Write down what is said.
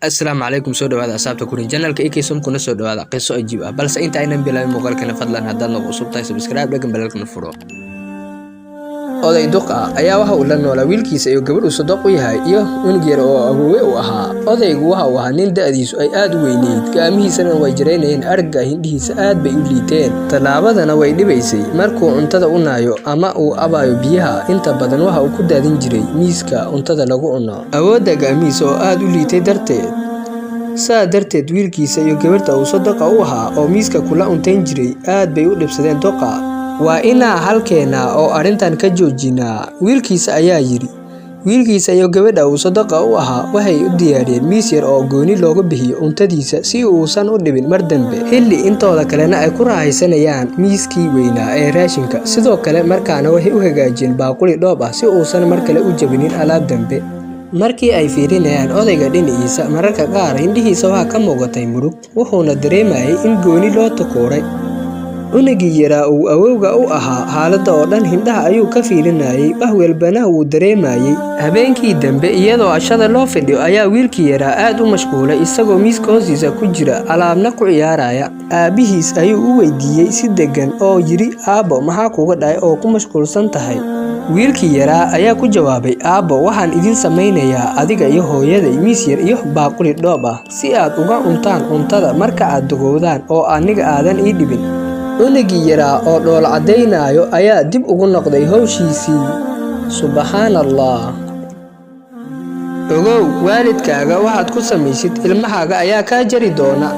السلام عليكم سو dhawaada asxaabta ku channelka Ekesom kuna soo dhawaada qiso ajiib ah balse inta aynan bilaabin muuqaalkana fadlan haddaad nagu cusub tahay subscribe dhagan balaalkana furo oday duqa ayaa waxa uu la noolaa wiilkiisa iyo gabadh uu sadaq u yahay iyo unug yar oo awoowe u ahaa odaygu waxa uu ahaa nin da'diisu ay aad u weyneyd gaamihiisana way jireynayeen aragga hindhihiisa aad bay u liiteen talaabadana way dhibaysay markuu cuntada u naayo ama uu abayo biyaha inta badan waxa uu ku daadin jiray miiska cuntada lagu cuno awoodda gaamihiisa oo aad u liitay darteed darteed wiilkiisa iyo gabadha uu sadaqa u ahaa oo miiska kula cuntayn jiray aad bay u dhibsadeen duqa waa inaa halkeena oo arintan ka joojinaa wiilkiisa ayaa yiri wiilkiisa iyo gabadha uu sadaqa u ahaa waxay u diyaariyeen miis yar oo gooni looga bixiyo cuntadiisa si uusan u dhibin mar dambe xilli intooda kalena ay ku raahaysanayaan miiskii weynaa ee raashinka sidoo kale markaana waxay u hagaajiyeen baaquli dhoob ah si uusan mar kale u jabinin alaab dambe markii ay fiirinayaan odayga dhinaciisa mararka qaar hindhihiisa waxa ka muuqatay murug wuxuuna dareemayay in gooni loo takooray unugii yaraa uu awowga u ahaa xaaladda oo dhan hindhaha ayuu ka fiirinayay wax walbana wuu dareemayay habeenkii dambe iyadoo ashada loo fadhiyo ayaa wiilkii yaraa aad u mashquulay isagoo miiska hoostiisa ku jira alaabna ku ciyaaraya aabihiis ayuu u weydiiyey si degan oo yiri aabbo maxaa kuga dhacay oo ku mashquulsan tahay wiilkii yaraa ayaa ku jawaabay aabbo waxaan idin samaynayaa adiga iyo hooyaday miis yar iyo baaquli dhoob ah si aad uga cuntaan cuntada marka aad dogowdaan oo aniga aadan ii dhibin unugii yaraa oo dhool cadaynayo ayaa dib ugu noqday hawshiisii subxaanallah ogow waalidkaaga waxaad ku samaysid ilmahaaga ayaa kaa jari doona